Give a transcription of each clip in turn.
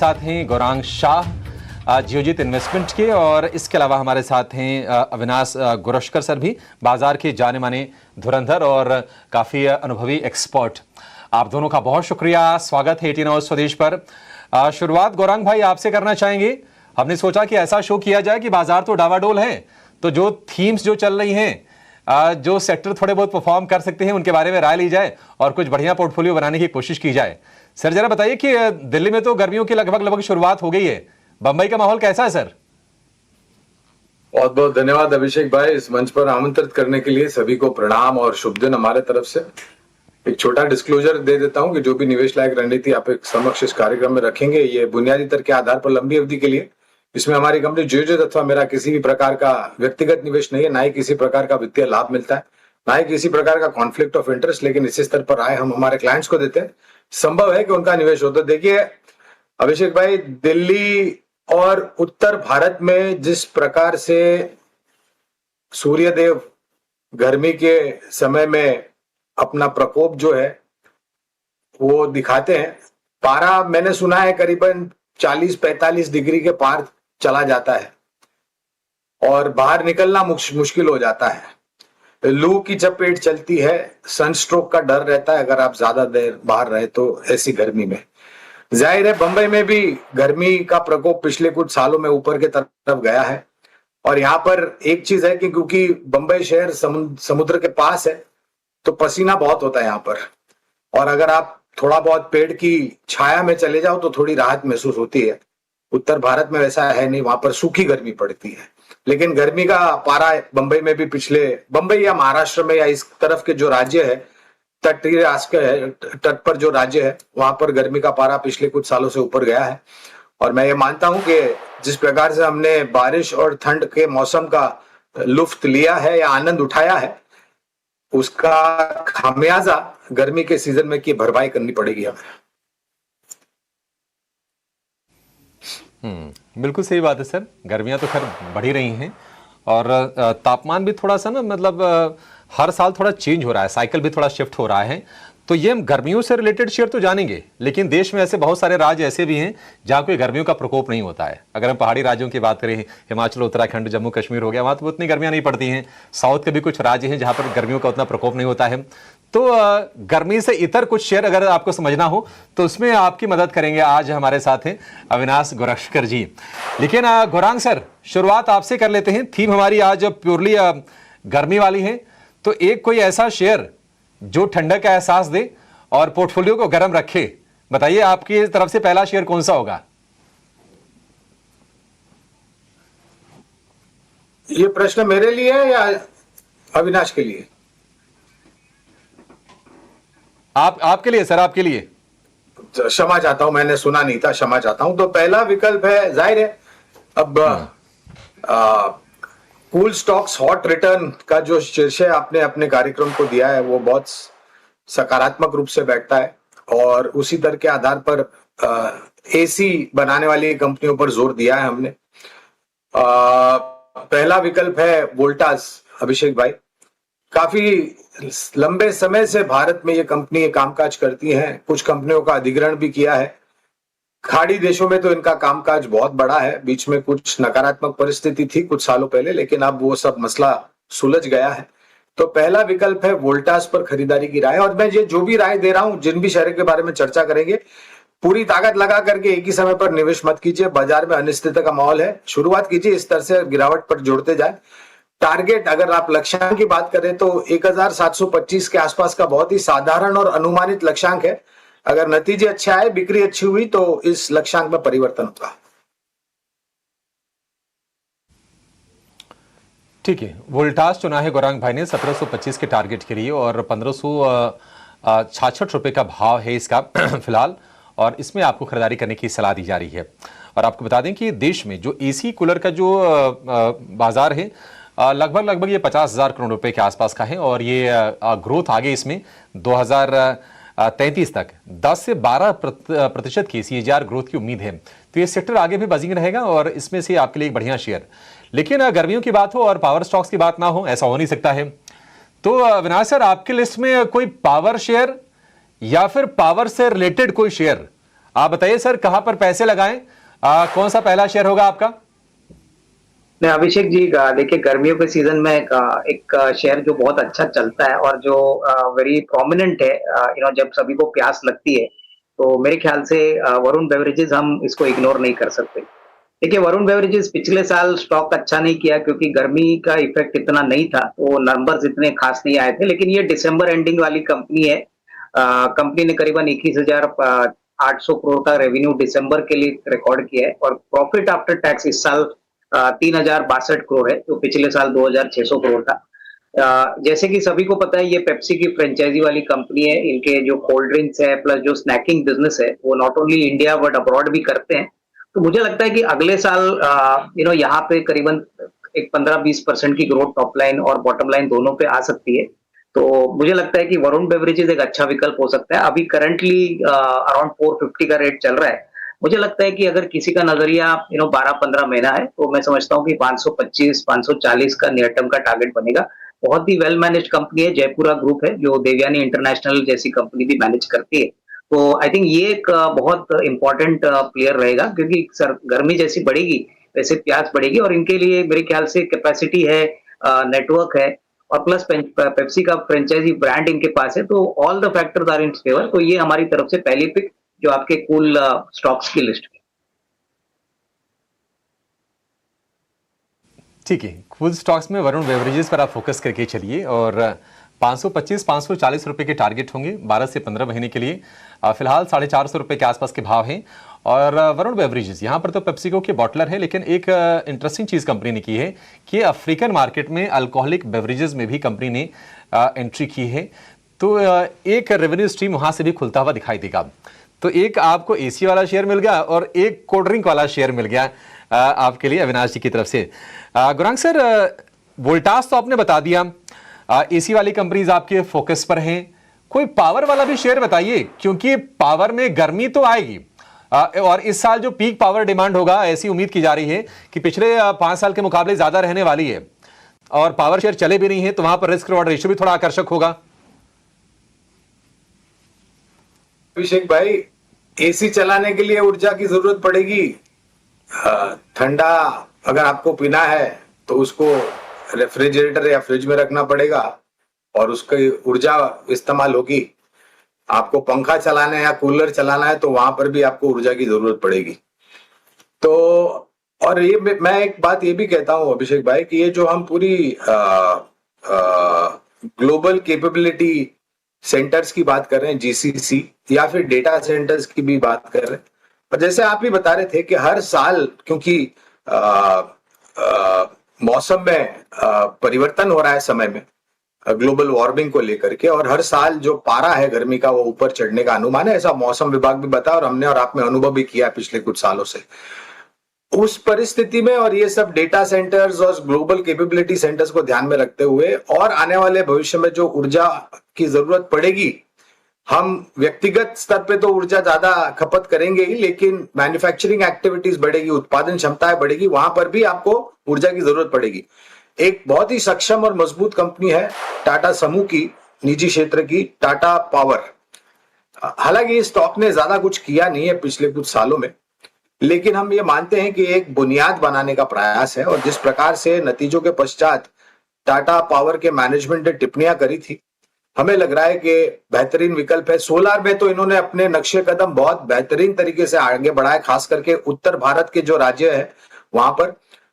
साथ हैं गौरांग शाह जियोजीत इन्वेस्टमेंट के, और इसके अलावा हमारे साथ हैं अविनाश गुरशकर सर भी, बाजार के जाने माने धुरंधर और काफ़ी अनुभवी एक्सपर्ट। आप दोनों का बहुत शुक्रिया, स्वागत है 18 आवर्स स्वदेश पर। शुरुआत गौरांग भाई आपसे करना चाहेंगे। हमने सोचा कि ऐसा शो किया जाए कि बाजार तो डावाडोल है, तो जो थीम्स जो चल रही हैं, जो सेक्टर थोड़े बहुत परफॉर्म कर सकते हैं, उनके बारे में राय ली जाए और कुछ बढ़िया पोर्टफोलियो बनाने की कोशिश की जाए। सर जरा बताइए कि दिल्ली में तो गर्मियों की लगभग शुरुआत हो गई है, बंबई का माहौल कैसा है सर? बहुत बहुत धन्यवाद अभिषेक भाई, इस मंच पर आमंत्रित करने के लिए सभी को प्रणाम और शुभ दिन हमारे तरफ से। एक छोटा डिस्क्लोजर दे देता हूं कि जो भी निवेश लायक रणनीति आप एक समक्ष इस कार्यक्रम में रखेंगे, ये बुनियादी तर्क के आधार पर लंबी अवधि के लिए। इसमें हमारी कंपनी जियोजीत अथवा मेरा किसी भी प्रकार का व्यक्तिगत निवेश नहीं है, ना ही किसी प्रकार का वित्तीय लाभ मिलता है, ना ही किसी प्रकार का कॉन्फ्लिक्ट ऑफ इंटरेस्ट। लेकिन इसी स्तर पर आए हम हमारे क्लाइंट्स को देते हैं, संभव है कि उनका निवेश हो। तो देखिए अभिषेक भाई, दिल्ली और उत्तर भारत में जिस प्रकार से सूर्यदेव गर्मी के समय में अपना प्रकोप जो है वो दिखाते हैं, पारा मैंने सुना है करीबन 40-45 डिग्री के पार चला जाता है और बाहर निकलना मुश्किल हो जाता है। लू की चपेट चलती है, सनस्ट्रोक का डर रहता है अगर आप ज्यादा देर बाहर रहे तो ऐसी गर्मी में। जाहिर है बंबई में भी गर्मी का प्रकोप पिछले कुछ सालों में ऊपर के तरफ गया है। और यहाँ पर एक चीज है कि क्योंकि बंबई शहर समुद्र के पास है तो पसीना बहुत होता है यहाँ पर, और अगर आप थोड़ा बहुत पेड़ की छाया में चले जाओ तो थोड़ी राहत महसूस होती है। उत्तर भारत में वैसा है नहीं, वहां पर सूखी गर्मी पड़ती है। लेकिन गर्मी का पारा बंबई में भी बंबई या महाराष्ट्र में या इस तरफ के जो राज्य है, तटीय तट पर जो राज्य है, वहां पर गर्मी का पारा पिछले कुछ सालों से ऊपर गया है। और मैं ये मानता हूं कि जिस प्रकार से हमने बारिश और ठंड के मौसम का लुत्फ लिया है या आनंद उठाया है, उसका खामियाजा गर्मी के सीजन में की भरपाई करनी पड़ेगी हमें। बिल्कुल सही बात है सर। गर्मियां तो खैर बढ़ ही रही हैं और तापमान भी थोड़ा सा ना, मतलब हर साल थोड़ा चेंज हो रहा है, साइकिल भी थोड़ा शिफ्ट हो रहा है। तो ये हम गर्मियों से रिलेटेड शेयर तो जानेंगे, लेकिन देश में ऐसे बहुत सारे राज्य ऐसे भी हैं जहां कोई गर्मियों का प्रकोप नहीं होता है। अगर हम पहाड़ी राज्यों की बात करें, हिमाचल, उत्तराखंड, जम्मू कश्मीर हो गया, वहां तो उतनी गर्मियां नहीं पड़ती हैं। साउथ के भी कुछ राज्य हैं जहां पर गर्मियों का उतना प्रकोप नहीं होता है। तो गर्मी से इतर कुछ शेयर अगर आपको समझना हो तो उसमें आपकी मदद करेंगे। आज हमारे साथ हैं अविनाश गुरशकर जी। लेकिन गौरांग सर, शुरुआत आपसे कर लेते हैं। थीम हमारी आज प्योरली गर्मी वाली है, तो एक कोई ऐसा शेयर जो ठंडक का एहसास दे और पोर्टफोलियो को गर्म रखे, बताइए आपकी तरफ से पहला शेयर कौन सा होगा? ये प्रश्न मेरे लिए है या अविनाश के लिए? आपके लिए सर, आपके लिए। क्षमा चाहता हूं, मैंने सुना नहीं था, क्षमा चाहता हूं। तो पहला विकल्प है, जाहिर है अब कूल स्टॉक्स हॉट रिटर्न का जो शीर्षक आपने अपने कार्यक्रम को दिया है वो बहुत सकारात्मक रूप से बैठता है, और उसी दर के आधार पर एसी बनाने वाली कंपनियों पर जोर दिया है हमने। पहला विकल्प है वोल्टास अभिषेक भाई। काफी लंबे समय से भारत में ये कंपनी कामकाज करती हैं, कुछ कंपनियों का अधिग्रहण भी किया है। खाड़ी देशों में तो इनका कामकाज बहुत बड़ा है। बीच में कुछ नकारात्मक परिस्थिति थी कुछ सालों पहले, लेकिन अब वो सब मसला सुलझ गया है। तो पहला विकल्प है वोल्टास पर खरीदारी की राय। और मैं ये जो भी राय दे रहा हूं, जिन भी शेयर के बारे में चर्चा करेंगे, पूरी ताकत लगा करके एक ही समय पर निवेश मत कीजिए। बाजार में अनिश्चितता का माहौल है, शुरुआत कीजिए इस तरह से, गिरावट पर जोड़ते जाए। टारगेट अगर आप लक्ष्यांक की बात करें तो 1725 के आसपास का बहुत ही साधारण और अनुमानित लक्ष्यांक है। अगर नतीजे अच्छे आए, बिक्री अच्छी हुई, तो इस लक्ष्यांक में परिवर्तन होगा। ठीक है, वोल्टास चुना है गौरांग भाई ने 1725 के टारगेट के लिए, और 1566 रुपए का भाव है इसका फिलहाल, और इसमें आपको खरीदारी करने की सलाह दी जा रही है। और आपको बता दें कि देश में जो एसी कूलर का जो बाजार है, लगभग ये 50,000 करोड़ रुपए के आसपास का है, और ये ग्रोथ आगे इसमें 2033 तक 10 से 12% की सीएजीआर ग्रोथ की उम्मीद है। तो ये सेक्टर आगे भी बजिंग रहेगा, और इसमें से आपके लिए एक बढ़िया शेयर। लेकिन गर्मियों की बात हो और पावर स्टॉक्स की बात ना हो, ऐसा हो नहीं सकता है। तो अविनाश सर, आपके लिस्ट में कोई पावर शेयर या फिर पावर से रिलेटेड कोई शेयर आप बताइए सर, कहां पर पैसे लगाएं? कौन सा पहला शेयर होगा आपका? नहीं अभिषेक जी, देखिए गर्मियों के सीजन में एक शेयर जो बहुत अच्छा चलता है और जो वेरी प्रोमिनेंट है, जब सभी को प्यास लगती है तो मेरे ख्याल से वरुण बेवरेजेस, हम इसको इग्नोर नहीं कर सकते। देखिए वरुण बेवरेजेस पिछले साल स्टॉक अच्छा नहीं किया क्योंकि गर्मी का इफेक्ट इतना नहीं था, वो नंबर्स इतने खास नहीं आए थे, लेकिन ये दिसंबर एंडिंग वाली कंपनी है। कंपनी ने करीबन 21,800 करोड़ का रेवेन्यू दिसंबर के लिए रिकॉर्ड किया है और प्रॉफिट आफ्टर टैक्स इस साल 3,062 करोड़ है, जो पिछले साल 2,600 करोड़ था। जैसे कि सभी को पता है, ये पेप्सी की फ्रेंचाइजी वाली कंपनी है। इनके जो कोल्ड ड्रिंक्स है प्लस जो स्नैकिंग बिजनेस है वो not only India but abroad भी करते हैं। तो मुझे लगता है कि अगले साल यहाँ पे करीबन एक 15-20% की ग्रोथ टॉप लाइन और बॉटम लाइन दोनों पे आ सकती है। तो मुझे लगता है कि वरुण बेवरेजेस एक अच्छा विकल्प हो सकता है। अभी करंटली अराउंड 450 का रेट चल रहा है। मुझे लगता है कि अगर किसी का नजरिया 12-15 महीना है तो मैं समझता हूँ कि 525-540 का नियर टर्म का टारगेट बनेगा। बहुत ही वेल मैनेज कंपनी है, जयपुरा ग्रुप है जो देवयानी इंटरनेशनल जैसी कंपनी भी मैनेज करती है। तो आई थिंक ये एक बहुत इंपॉर्टेंट प्लेयर रहेगा क्योंकि सर गर्मी जैसी बढ़ेगी वैसे प्यास बढ़ेगी और इनके लिए मेरे ख्याल से कैपेसिटी है, नेटवर्क है और प्लस पेप्सी का फ्रेंचाइजी ब्रांड इनके पास है। तो all the factors are in favour. तो ये हमारी तरफ से पहली पिक जो आपके कूल स्टॉक्स की लिस्ट में। ठीक है, कूल स्टॉक्स में वरुण बेवरेजेस पर आप फोकस करके चलिए और 525-540 रुपए के टारगेट होंगे 12 से 15 महीने के लिए। फिलहाल 450 रुपए के आसपास के भाव हैं। और वरुण बेवरेजेस यहाँ पर तो पेप्सिको के बॉटलर है, लेकिन एक इंटरेस्टिंग चीज़ कंपनी ने की है कि अफ्रीकन मार्केट में अल्कोहलिक बेवरेजेस में भी कंपनी ने एंट्री की है। तो एक रेवेन्यू स्ट्रीम वहाँ से भी खुलता हुआ दिखाई देगा। तो एक आपको एसी वाला शेयर मिल गया और एक कोल्ड ड्रिंक वाला शेयर मिल गया आपके लिए अविनाश जी की तरफ से। गुरांग सर, वोल्टास तो आपने बता दिया, एसी वाली कंपनीज आपके फोकस पर हैं। कोई पावर वाला भी शेयर बताइए, क्योंकि पावर में गर्मी तो आएगी और इस साल जो पीक पावर डिमांड होगा ऐसी उम्मीद की जा रही है कि पिछले 5 साल के मुकाबले ज्यादा रहने वाली है और पावर शेयर चले भी नहीं है, तो वहां पर रिस्क रिवॉर्ड रेशियो भी थोड़ा आकर्षक होगा। अभिषेक भाई, एसी चलाने के लिए ऊर्जा की जरूरत पड़ेगी। ठंडा अगर आपको पीना है तो उसको रेफ्रिजरेटर या फ्रिज में रखना पड़ेगा और उसकी ऊर्जा इस्तेमाल होगी। आपको पंखा चलाना है या कूलर चलाना है तो वहां पर भी आपको ऊर्जा की जरूरत पड़ेगी। तो और ये मैं एक बात ये भी कहता हूं अभिषेक भाई कि ये जो हम पूरी ग्लोबल कैपेबिलिटी सेंटर्स की बात कर रहे हैं, जीसीसी, या फिर डेटा सेंटर्स की भी बात कर रहे हैं, और जैसे आप भी बता रहे थे कि हर साल क्योंकि मौसम में परिवर्तन हो रहा है समय में ग्लोबल वार्मिंग को लेकर के, और हर साल जो पारा है गर्मी का वो ऊपर चढ़ने का अनुमान है, ऐसा मौसम विभाग भी बता और हमने और आपने अनुभव भी किया पिछले कुछ सालों से। उस परिस्थिति में और ये सब डेटा सेंटर्स और ग्लोबल कैपेबिलिटी सेंटर्स को ध्यान में रखते हुए और आने वाले भविष्य में जो ऊर्जा की जरूरत पड़ेगी, हम व्यक्तिगत स्तर पे तो ऊर्जा ज्यादा खपत करेंगे ही, लेकिन मैन्युफैक्चरिंग एक्टिविटीज बढ़ेगी, उत्पादन क्षमताएं बढ़ेगी, वहां पर भी आपको ऊर्जा की जरूरत पड़ेगी। एक बहुत ही सक्षम और मजबूत कंपनी है टाटा समूह की, निजी क्षेत्र की, टाटा पावर। हालांकि इस स्टॉक ने ज्यादा कुछ किया नहीं है पिछले कुछ सालों में, लेकिन हम ये मानते हैं कि एक बुनियाद बनाने का प्रयास है, और जिस प्रकार से नतीजों के पश्चात टाटा पावर के मैनेजमेंट ने टिप्पणियां करी थी, हमें लग रहा है कि बेहतरीन विकल्प है। सोलार में तो इन्होंने अपने नक्शे कदम बहुत बेहतरीन तरीके से आगे बढ़ाए, खास करके उत्तर भारत के जो राज्य है वहां पर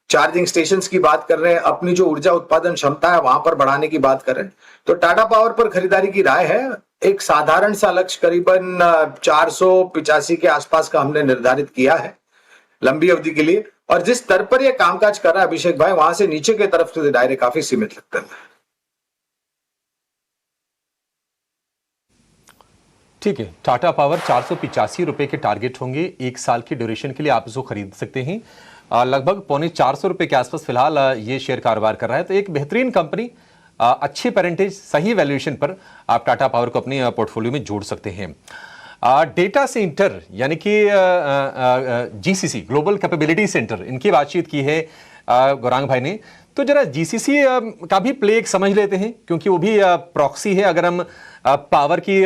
चार्जिंग स्टेशंस की बात कर रहे हैं, अपनी जो ऊर्जा उत्पादन क्षमता है वहां पर बढ़ाने की बात कर रहे हैं। तो टाटा पावर पर खरीदारी की राय है। एक साधारण सा लक्ष्य करीबन 485 के आसपास का हमने निर्धारित किया है लंबी अवधि के लिए, और जिस स्तर पर यह कामकाज कर रहा है अभिषेक भाई, वहां से नीचे की तरफ से दायरे काफी सीमित लगते हैं। ठीक है, टाटा पावर 485 रुपए के टारगेट होंगे, 1 साल की ड्यूरेशन के लिए आप इसको खरीद सकते हैं। लगभग 450 रुपए के आसपास फिलहाल ये शेयर कारोबार कर रहा है। तो एक बेहतरीन कंपनी, अच्छी परसेंटेज, सही वैल्यूएशन पर आप टाटा पावर को अपने पोर्टफोलियो में जोड़ सकते हैं। डेटा सेंटर यानी कि जीसीसी, ग्लोबल कैपेबिलिटी सेंटर, इनकी बातचीत की है गौरांग भाई ने। तो जरा जीसीसी का भी प्ले एक समझ लेते हैं, क्योंकि वो भी प्रॉक्सी है। अगर हम पावर की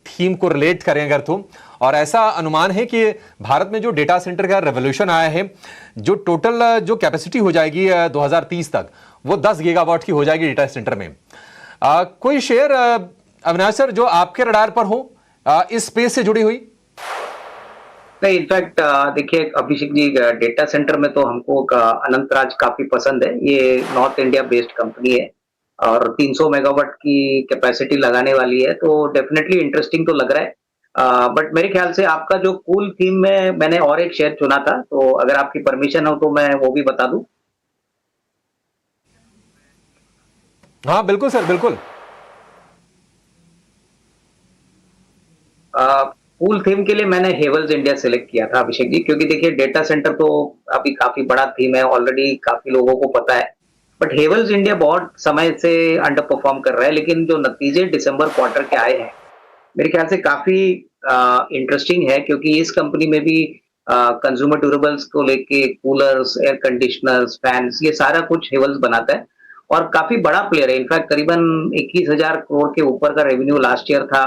थीम को रिलेट करें अगर तो, और ऐसा अनुमान है कि भारत में जो डेटा सेंटर का रेवोल्यूशन आया है, जो टोटल जो कैपेसिटी हो जाएगी 2030 तक, वो 10 गीगावाट की हो जाएगी डेटा सेंटर में। कोई शेयर अविनाश सर जो आपके रडार पर हो इस स्पेस से जुड़ी हुई? नहीं, इनफैक्ट देखिए अभिषेक जी, डेटा सेंटर में तो हमको अनंतराज काफी पसंद है। ये नॉर्थ इंडिया बेस्ड कंपनी है और 300 मेगावाट की कैपेसिटी लगाने वाली है, तो डेफिनेटली इंटरेस्टिंग तो लग रहा है। बट मेरे ख्याल से आपका जो कूल थीम में मैंने और एक शेयर चुना था, तो अगर आपकी परमिशन हो तो मैं वो भी बता दूं। हाँ बिल्कुल सर, बिल्कुल। कूल थीम के लिए मैंने हेवल्स इंडिया सेलेक्ट किया था अभिषेक जी, क्योंकि देखिए डेटा सेंटर तो अभी काफी बड़ा थीम है, ऑलरेडी काफी लोगों को पता है। बट हेवल्स इंडिया बहुत समय से अंडर परफॉर्म कर रहा है, लेकिन जो नतीजे दिसंबर क्वार्टर के आए हैं मेरे ख्याल से काफी इंटरेस्टिंग है, क्योंकि इस कंपनी में भी कंज्यूमर ड्यूरेबल्स को लेके कूलर्स, एयर कंडीशनर्स, फैंस, ये सारा कुछ हेवल्स बनाता है और काफी बड़ा प्लेयर है। इनफैक्ट करीबन 21,000 करोड़ के ऊपर का रेवेन्यू लास्ट ईयर था,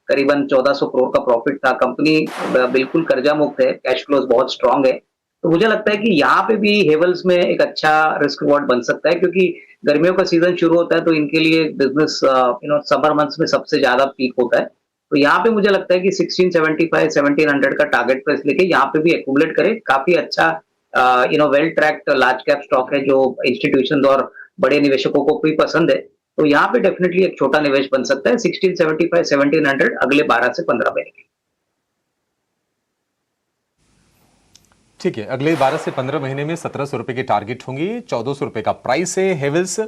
करीबन 1400 करोड़ का प्रॉफिट था। कंपनी बिल्कुल कर्जा मुक्त है, कैश फ्लोज बहुत स्ट्रांग है। तो मुझे लगता है कि यहाँ पे भी हेवल्स में एक अच्छा रिस्क रिवॉर्ड बन सकता है, क्योंकि गर्मियों का सीजन शुरू होता है तो इनके लिए बिजनेस समर मंथ्स में सबसे ज्यादा पीक होता है। तो यहाँ पे मुझे लगता है कि 1675 1700 का टारगेट प्राइस लेके यहाँ पे भी एक्यूमुलेट करे। काफी अच्छा well tracked large cap stock है जो इंस्टीट्यूशन और बड़े निवेशकों को भी पसंद है। तो यहाँ पे डेफिनेटली एक छोटा निवेश बन सकता है। 1675 1700 अगले 12 से 15 महीने के। ठीक है, अगले 12 से 15 महीने में 1700 रुपए की टारगेट होंगी, 1400 रुपए का प्राइस है हेवल्स,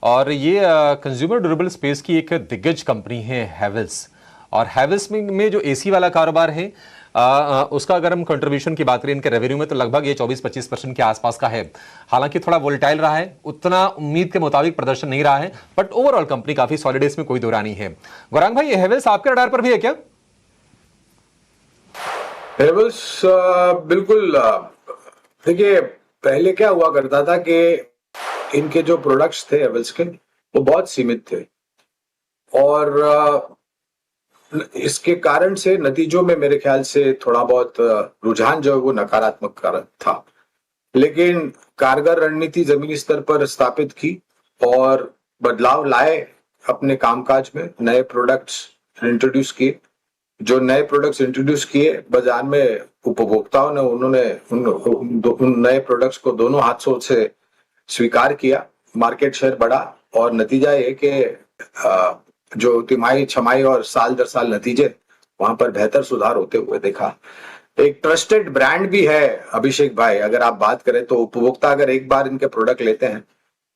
और ये कंज्यूमर ड्यूरेबल स्पेस की एक दिग्गज कंपनी है हेवल्स। और हेवल्स में जो एसी वाला कारोबार है उसका अगर हम कंट्रीब्यूशन की बात करें इनके रेवेन्यू में, तो लगभग ये 24-25% के आसपास का है। हालांकि थोड़ा वोलेटाइल रहा है, उतना उम्मीद के मुताबिक प्रदर्शन नहीं रहा है, बट ओवरऑल कंपनी काफी सॉलिड है, इसमें कोई दो राय नहीं है। गौरांग भाई, ये हेवल्स आपके रडार पर भी है क्या? हेवल्स बिल्कुल। देखिए, पहले क्या हुआ करता था कि इनके जो प्रोडक्ट्स थे हेवल्स के, वो बहुत सीमित थे और इसके कारण से नतीजों में मेरे ख्याल से थोड़ा बहुत रुझान जो है वो नकारात्मक था। लेकिन कारगर रणनीति जमीनी स्तर पर स्थापित की और बदलाव लाए अपने कामकाज में, नए प्रोडक्ट्स इंट्रोड्यूस किए। जो नए प्रोडक्ट्स इंट्रोड्यूस किए बाजार में, उपभोक्ताओं ने उन्होंने उन नए प्रोडक्ट्स को दोनों हाथों से स्वीकार किया, मार्केट शेयर बढ़ा और नतीजा ये कि जो तिमाही, छमाही और साल दर साल नतीजे, वहां पर बेहतर सुधार होते हुए देखा। एक ट्रस्टेड ब्रांड भी है अभिषेक भाई। अगर आप बात करें तो उपभोक्ता अगर एक बार इनके प्रोडक्ट लेते हैं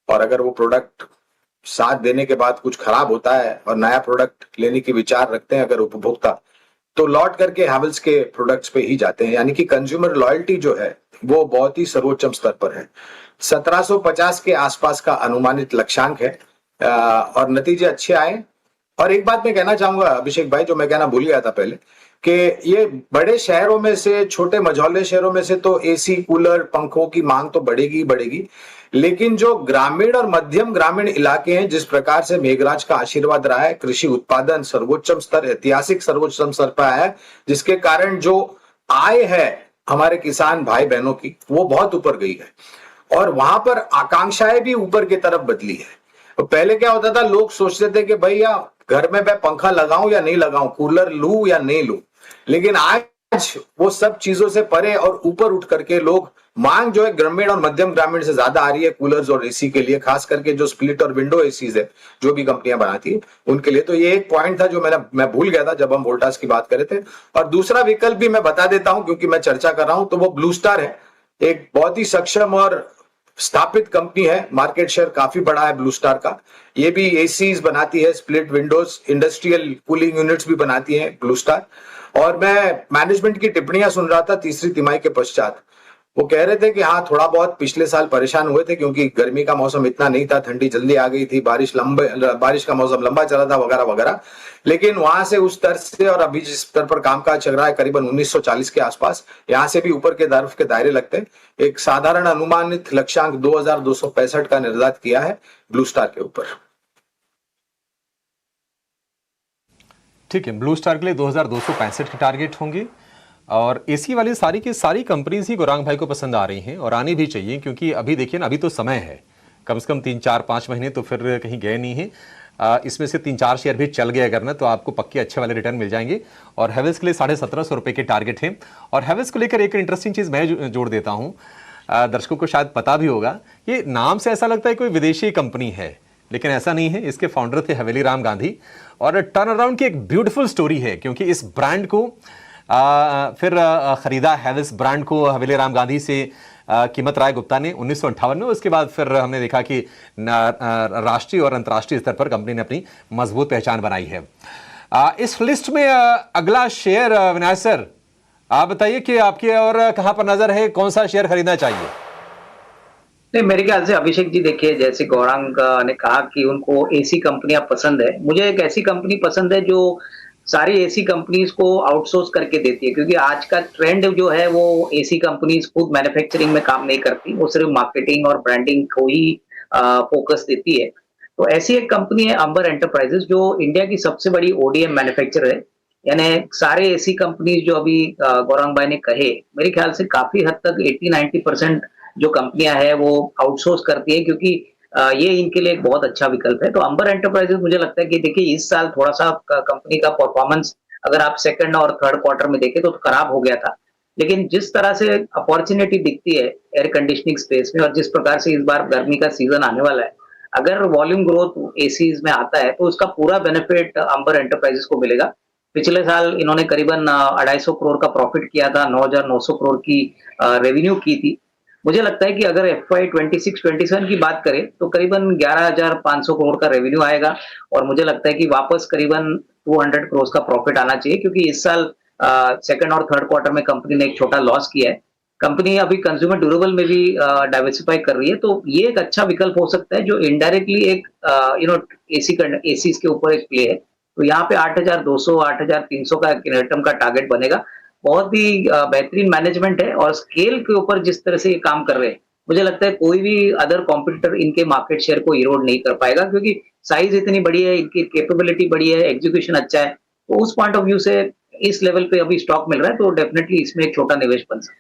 और अगर वो प्रोडक्ट साथ देने के बाद कुछ खराब होता है और नया प्रोडक्ट लेने की विचार रखते हैं अगर उपभोक्ता, तो लौट करके हैवेल्स के प्रोडक्ट्स पे ही जाते हैं। यानी कि कंज्यूमर लॉयल्टी जो है वो बहुत ही सर्वोच्च स्तर पर है। 1750 के आसपास का अनुमानित लक्ष्यांक है और नतीजे अच्छे आए। और एक बात मैं कहना चाहूंगा अभिषेक भाई, जो मैं कहना भूल गया था पहले, कि ये बड़े शहरों में से, छोटे मझौले शहरों में से तो एसी, कूलर, पंखों की मांग तो बढ़ेगी बढ़ेगी, लेकिन जो ग्रामीण और मध्यम ग्रामीण इलाके हैं, जिस प्रकार से मेघराज का आशीर्वाद रहा है, कृषि उत्पादन सर्वोच्चम स्तर, ऐतिहासिक सर्वोच्चम स्तर पर आया है, जिसके कारण जो आय है हमारे किसान भाई बहनों की वो बहुत ऊपर गई है और वहां पर आकांक्षाएं भी ऊपर की तरफ बदली है। तो पहले क्या होता था, लोग सोचते थे कि भैया घर में मैं पंखा लगाऊं या नहीं लगाऊं, कूलर लूं या नहीं लूं, लेकिन आज वो सब चीजों से परे और ऊपर उठ करके लोग, मांग जो है ग्रामीण और मध्यम ग्रामीण से ज्यादा आ रही है कूलर्स और एसी के लिए, खास करके जो स्प्लिट और विंडो एसीज है जो भी कंपनियां बनाती है उनके लिए। तो ये एक पॉइंट था जो मैं भूल गया था जब हम वोल्टास की बात कर रहे थे। और दूसरा विकल्प भी मैं बता देता हूं क्योंकि मैं चर्चा कर रहा हूं, तो वो ब्लू स्टार है। एक बहुत ही सक्षम और स्थापित कंपनी है, मार्केट शेयर काफी बड़ा है ब्लू स्टार का। ये भी एसीज बनाती है, split Windows, industrial cooling units भी बनाती है ब्लू स्टार। और मैं मैनेजमेंट की टिप्पणियां सुन रहा था तीसरी तिमाही के पश्चात, वो कह रहे थे कि हाँ थोड़ा बहुत पिछले साल परेशान हुए थे क्योंकि गर्मी का मौसम इतना नहीं था, ठंडी जल्दी आ गई थी, बारिश का मौसम लंबा चला था वगैरह वगैरह, लेकिन वहां से उस स्तर से और अभी जिस स्तर पर कामकाज चल रहा है करीबन 1940 के आसपास, यहां से भी ऊपर के तरफ के दायरे लगते हैं। एक साधारण अनुमानित लक्ष्यांक 2265 का निर्धारित किया है ब्लू स्टार के ऊपर। ठीक है, ब्लू स्टार के लिए 2265 के टारगेट होंगे। और एसी वाली सारी की सारी कंपनीज ही गौरांग भाई को पसंद आ रही हैं और आनी भी चाहिए, क्योंकि अभी देखिए ना, अभी तो समय है, कम से कम 3-4-5 महीने तो फिर कहीं गए नहीं हैं। इसमें से 3-4 शेयर भी चल गए अगर ना, तो आपको पक्के अच्छे वाले रिटर्न मिल जाएंगे। और हैवेल्स के लिए 1750 रुपये के टारगेट हैं। और हैवेल्स को लेकर एक इंटरेस्टिंग चीज़ मैं जोड़ देता हूँ, दर्शकों को शायद पता भी होगा, ये नाम से ऐसा लगता है कोई विदेशी कंपनी है, लेकिन ऐसा नहीं है। इसके फाउंडर थे हवेली राम गांधी, और टर्न अराउंड की एक ब्यूटीफुल स्टोरी है, क्योंकि इस ब्रांड को फिर खरीदा, हैवेल्स ब्रांड को हवेली राम गांधी से कीमत राय गुप्ता ने 1958 में। उसके बाद फिर हमने देखा कि राष्ट्रीय और अंतर्राष्ट्रीय स्तर पर कंपनी ने अपनी मजबूत पहचान बनाई है। इस लिस्ट में अगला शेयर विनायक सर, आप बताइए कि आपकी और कहां पर नजर है, कौन सा शेयर खरीदना चाहिए? नहीं, मेरे ख्याल से अभिषेक जी देखिए, जैसे गौरांग ने कहा कि उनको एसी कंपनियां पसंद है, मुझे एक ऐसी कंपनी पसंद है जो सारी एसी कंपनीज को आउटसोर्स करके देती है, क्योंकि आज का ट्रेंड जो है वो एसी कंपनीज खुद मैन्युफैक्चरिंग में काम नहीं करती, वो सिर्फ मार्केटिंग और ब्रांडिंग को ही फोकस देती है। तो ऐसी एक कंपनी है अंबर एंटरप्राइजेस, जो इंडिया की सबसे बड़ी ओडीएम मैन्युफैक्चरर है। यानी सारे एसी कंपनीज जो अभी गौरांग भाई ने कहे, मेरे ख्याल से काफी हद तक 80-90% जो कंपनियां हैं वो आउटसोर्स करती है, क्योंकि ये इनके लिए एक बहुत अच्छा विकल्प है। तो अंबर एंटरप्राइजेस मुझे लगता है कि देखिए, इस साल थोड़ा सा कंपनी का परफॉर्मेंस अगर आप सेकंड और थर्ड क्वार्टर में देखें तो खराब हो गया था, लेकिन जिस तरह से अपॉर्चुनिटी दिखती है एयर कंडीशनिंग स्पेस में, और जिस प्रकार से इस बार गर्मी का सीजन आने वाला है, अगर वॉल्यूम ग्रोथ एसीज में आता है तो उसका पूरा बेनिफिट अंबर एंटरप्राइजेस को मिलेगा। पिछले साल इन्होंने करीबन 250 करोड़ का प्रॉफिट किया था, 9,900 करोड़ की रेवेन्यू की थी। मुझे लगता है कि अगर FY 26-27 की बात करें तो करीबन 11,500 करोड़ का रेवेन्यू आएगा, और मुझे लगता है कि वापस करीबन 200 करोड़ का प्रॉफिट आना चाहिए, क्योंकि इस साल सेकंड और थर्ड क्वार्टर में कंपनी ने एक छोटा लॉस किया है। कंपनी अभी कंज्यूमर ड्यूरेबल में भी डाइवर्सिफाई कर रही है, तो ये एक अच्छा विकल्प हो सकता है जो इनडायरेक्टली एक एसी के ऊपर एक प्ले है। तो यहाँ पे 8,200 8,300 का रिटर्न का टारगेट बनेगा। बहुत ही बेहतरीन मैनेजमेंट है, और स्केल के ऊपर जिस तरह से ये काम कर रहे हैं, मुझे लगता है कोई भी अदर कॉम्पिटिटर इनके मार्केट शेयर को इरोड नहीं कर पाएगा, क्योंकि साइज इतनी बड़ी है, इनकी कैपेबिलिटी बड़ी है, एग्जीक्यूशन अच्छा है। तो उस पॉइंट ऑफ व्यू से इस लेवल पे अभी स्टॉक मिल रहा है, तो डेफिनेटली इसमें एक छोटा निवेश बन सकता है।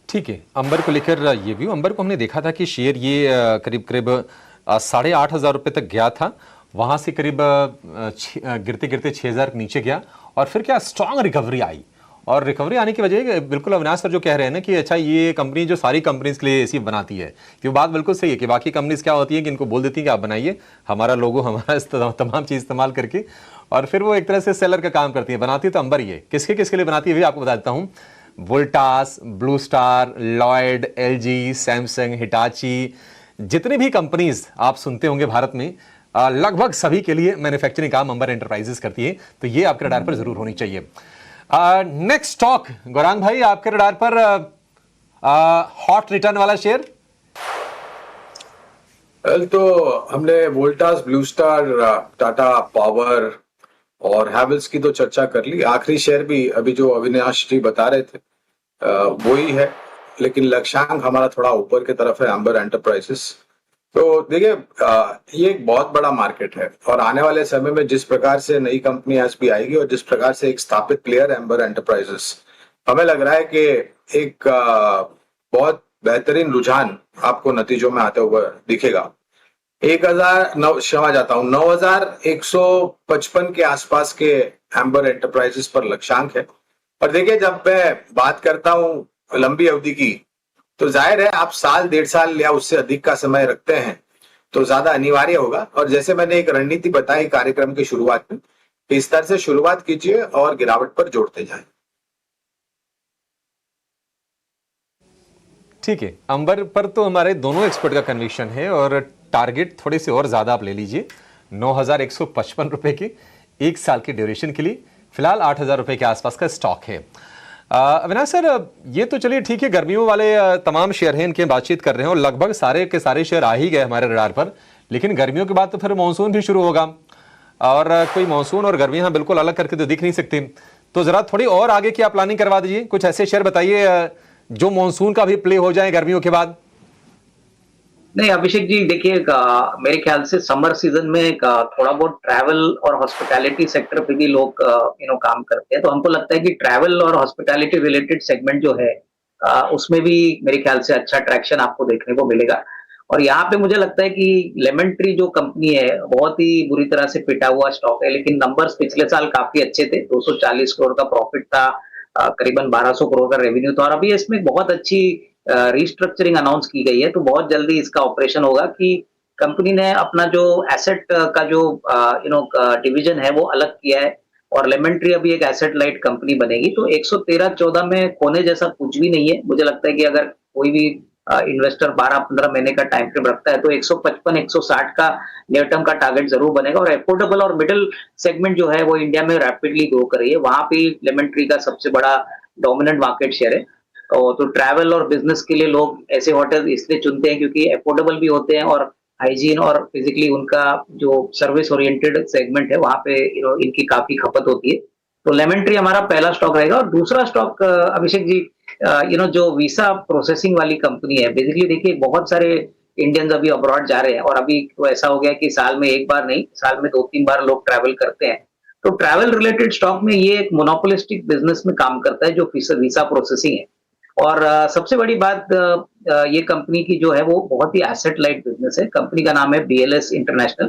ठीक है, अंबर को लेकर ये व्यू। अंबर को हमने देखा था कि शेयर ये करीब करीब 8,500 रुपये तक गया था, वहां से करीब गिरते गिरते 6,000 नीचे गया, और फिर क्या स्ट्रांग रिकवरी आई। और रिकवरी आने की वजह बिल्कुल अविनाश सर जो कह रहे हैं ना कि अच्छा, ये कंपनी जो सारी कंपनीज के लिए एसी बनाती है, कि वो बात बिल्कुल सही है कि बाकी कंपनीज क्या होती है कि इनको बोल देती है कि आप बनाइए, हमारा लोगो, हमारा तमाम चीज़ इस्तेमाल करके, और फिर वो एक तरह से सेलर का काम करती है। बनाती है तो अंबर ये किसके किसके लिए बनाती है, भी आपको बता देता हूँ। Voltas, blue star, Lloyd, LG, Samsung, Hitachi, जितने भी कंपनीज आप सुनते होंगे भारत में, लगभग सभी के लिए मैन्युफैक्चरिंग काम अंबर एंटरप्राइजेस करती है। तो ये आपके रडार पर जरूर होनी चाहिए। नेक्स्ट स्टॉक गौरांग भाई, आपके रडार पर हॉट रिटर्न वाला शेयर? तो हमने Voltas, blue star, Tata power और हैवेल्स की तो चर्चा कर ली। आखिरी शेयर भी अभी जो अविनाश जी बता रहे थे वो ही है, लेकिन लक्ष्यांक हमारा थोड़ा ऊपर की तरफ है, अंबर एंटरप्राइजेस। तो देखिए, ये एक बहुत बड़ा मार्केट है, और आने वाले समय में जिस प्रकार से नई कंपनी भी आएगी और जिस प्रकार से एक स्थापित प्लेयर है अंबर एंटरप्राइजेस, हमें लग रहा है कि एक बहुत बेहतरीन रुझान आपको नतीजों में आते हुए दिखेगा। 9,155 के आसपास के अंबर एंटरप्राइजेस पर लक्ष्यांक है। और देखिए, जब मैं बात करता हूं लंबी अवधि की, तो जाहिर है आप साल, 1.5 साल या उससे अधिक का समय रखते हैं तो ज्यादा अनिवार्य होगा। और जैसे मैंने एक रणनीति बताई कार्यक्रम की शुरुआत में, इस तरह से शुरुआत कीजिए और गिरावट पर जोड़ते जाएं। ठीक है, अंबर पर तो हमारे दोनों एक्सपर्ट का कन्विक्शन है, और टारगेट थोड़े से और ज्यादा आप ले लीजिए, 9,155 रुपए के 1 साल के ड्यूरेशन के लिए। फिलहाल 8,000 रुपए के आसपास का स्टॉक है। अविनाश सर, ये तो चलिए ठीक है, गर्मियों वाले तमाम शेयर हैं, इनकी बातचीत कर रहे हैं, और लगभग सारे के सारे शेयर आ ही गए हमारे रडार पर। लेकिन गर्मियों के बाद तो फिर मानसून भी शुरू होगा, और कोई मानसून और गर्मी बिल्कुल अलग करके तो दिख नहीं सकती। तो जरा थोड़ी और आगे की आप प्लानिंग करवा दीजिए, कुछ ऐसे शेयर बताइए जो मानसून का भी प्ले हो जाए गर्मियों के बाद। नहीं अभिषेक जी देखिए मेरे ख्याल से समर सीजन में थोड़ा बहुत ट्रैवल और हॉस्पिटैलिटी सेक्टर पे भी लोग काम करते हैं, तो हमको लगता है कि ट्रैवल और हॉस्पिटैलिटी रिलेटेड सेगमेंट जो है उसमें भी मेरे ख्याल से अच्छा ट्रैक्शन आपको देखने को मिलेगा। और यहाँ पे मुझे लगता है कि लेमन ट्री जो कंपनी है बहुत ही बुरी तरह से पिटा हुआ स्टॉक है, लेकिन नंबर्स पिछले साल काफी अच्छे थे। 240 करोड़ का प्रॉफिट था, करीबन 1200 करोड़ का रेवेन्यू था, और अभी इसमें बहुत अच्छी रिस्ट्रक्चरिंग अनाउंस की गई है, तो बहुत जल्दी इसका ऑपरेशन होगा कि कंपनी ने अपना जो एसेट का जो डिवीजन है वो अलग किया है, और लेमन ट्री अभी एक एसेट लाइट कंपनी बनेगी। तो 113-14 में खोने जैसा कुछ भी नहीं है। मुझे लगता है कि अगर कोई भी इन्वेस्टर 12-15 महीने का टाइम फ्रेम रखता है तो 155-160 का नियर टर्म का टारगेट जरूर बनेगा। और एफोर्डेबल और मिडिल सेगमेंट जो है वो इंडिया में रैपिडली ग्रो कर रही है, वहां पे लेमन ट्री का सबसे बड़ा डोमिनेंट मार्केट शेयर है। तो ट्रैवल और बिजनेस के लिए लोग ऐसे होटल इसलिए चुनते हैं क्योंकि अफोर्डेबल भी होते हैं, और हाइजीन और फिजिकली उनका जो सर्विस ओरिएंटेड सेगमेंट है वहां पे इनकी काफी खपत होती है। तो लेमन ट्री हमारा पहला स्टॉक रहेगा। और दूसरा स्टॉक अभिषेक जी जो वीसा प्रोसेसिंग वाली कंपनी है, बेसिकली देखिए बहुत सारे इंडियंस अभी अब्रॉड जा रहे हैं, और अभी तो ऐसा हो गया कि साल में एक बार नहीं, साल में 2-3 बार लोग ट्रैवल करते हैं। तो ट्रैवल रिलेटेड स्टॉक में ये एक मोनोपोलिस्टिक बिजनेस में काम करता है जो वीसा प्रोसेसिंग है। और सबसे बड़ी बात ये कंपनी की जो है वो बहुत ही एसेट लाइट बिजनेस है। कंपनी का नाम है बीएलएस इंटरनेशनल।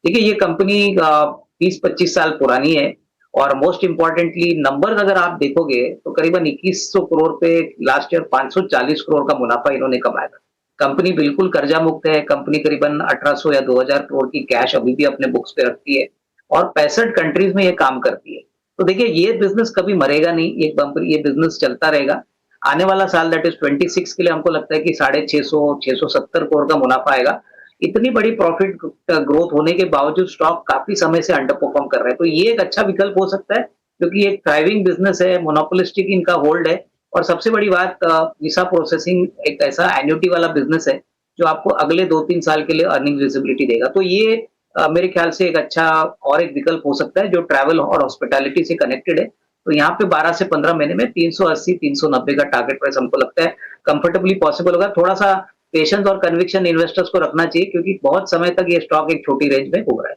देखिए ये कंपनी 20-25 साल पुरानी है, और मोस्ट इंपॉर्टेंटली नंबर्स अगर आप देखोगे तो करीबन 2100 करोड़ पे लास्ट ईयर 540 करोड़ का मुनाफा इन्होंने कमाया था। कंपनी बिल्कुल कर्जा मुक्त है। कंपनी करीबन 1800 या 2000 करोड़ की कैश अभी भी अपने बुक्स पे रखती है, और 65 कंट्रीज में ये काम करती है। तो देखिए ये बिजनेस कभी मरेगा नहीं, ये बिजनेस चलता रहेगा। आने वाला साल दैट इज 26 के लिए हमको लगता है कि 650-670 करोड़ का मुनाफा आएगा। इतनी बड़ी प्रॉफिट ग्रोथ होने के बावजूद स्टॉक काफी समय से अंडर परफॉर्म कर रहा है, तो ये एक अच्छा विकल्प हो सकता है क्योंकि एक थ्राइविंग बिजनेस है, मोनोपोलिस्टिक इनका होल्ड है। और सबसे बड़ी बात वीसा प्रोसेसिंग एक ऐसा एन्युटी वाला बिजनेस है जो आपको अगले 2-3 साल के लिए अर्निंग विजिबिलिटी देगा। तो ये मेरे ख्याल से एक अच्छा और एक विकल्प हो सकता है जो ट्रैवल और हॉस्पिटैलिटी से कनेक्टेड है। तो यहाँ पे 12 से 15 महीने में 380-390 का टारगेट प्राइस हमको लगता है कंफर्टेबली पॉसिबल होगा। थोड़ा सा पेशेंस और कन्विक्शन इन्वेस्टर्स को रखना चाहिए क्योंकि बहुत समय तक ये स्टॉक एक छोटी रेंज में घूम रहा है।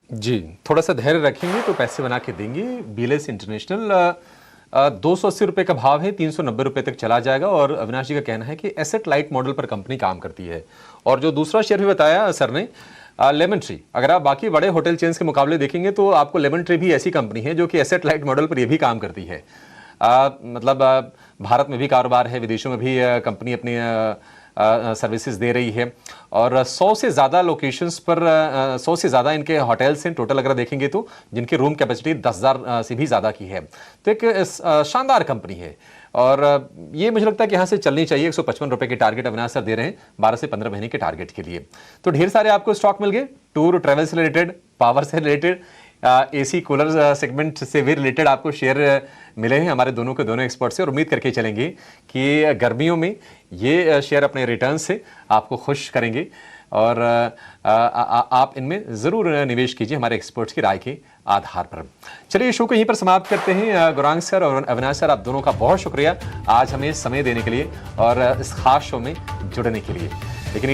जी, थोड़ा सा धैर्य रखेंगे तो पैसे बना के देंगे। बीएलएस इंटरनेशनल 280 रुपये का भाव है, 390 रुपये तक चला जाएगा। और अविनाश जी का कहना है कि एसेट लाइट मॉडल पर कंपनी काम करती है। और जो दूसरा शेयर भी बताया सर ने, लेमन ट्री, अगर आप बाकी बड़े होटल चेन्स के मुकाबले देखेंगे तो आपको लेमन ट्री भी ऐसी कंपनी है जो कि एसेट लाइट मॉडल पर ये भी काम करती है। मतलब भारत में भी कारोबार है, विदेशों में भी कंपनी अपनी सर्विसेज दे रही है, और 100 से ज़्यादा लोकेशंस पर 100 से ज़्यादा इनके होटल्स हैं टोटल अगर देखेंगे तो, जिनकी रूम कैपेसिटी 10,000 से भी ज़्यादा की है। तो एक शानदार कंपनी है, और ये मुझे लगता है कि यहाँ से चलनी चाहिए। 155 रुपये के टारगेट अविनाश सर दे रहे हैं 12 से 15 महीने के टारगेट के लिए। तो ढेर सारे आपको स्टॉक मिल गए, टूर ट्रैवल से रिलेटेड, पावर से रिलेटेड, एसी कूलर सेगमेंट से भी रिलेटेड आपको शेयर मिले हैं हमारे दोनों के दोनों एक्सपर्ट से। और उम्मीद करके चलेंगे कि गर्मियों में ये शेयर अपने रिटर्न से आपको खुश करेंगे, और आप इनमें ज़रूर निवेश कीजिए हमारे एक्सपर्ट्स की राय के आधार पर। चलिए शो को यहीं पर समाप्त करते हैं। गौरांग सर और अविनाश सर, आप दोनों का बहुत शुक्रिया आज हमें समय देने के लिए और इस खास शो में जुड़ने के लिए। लेकिन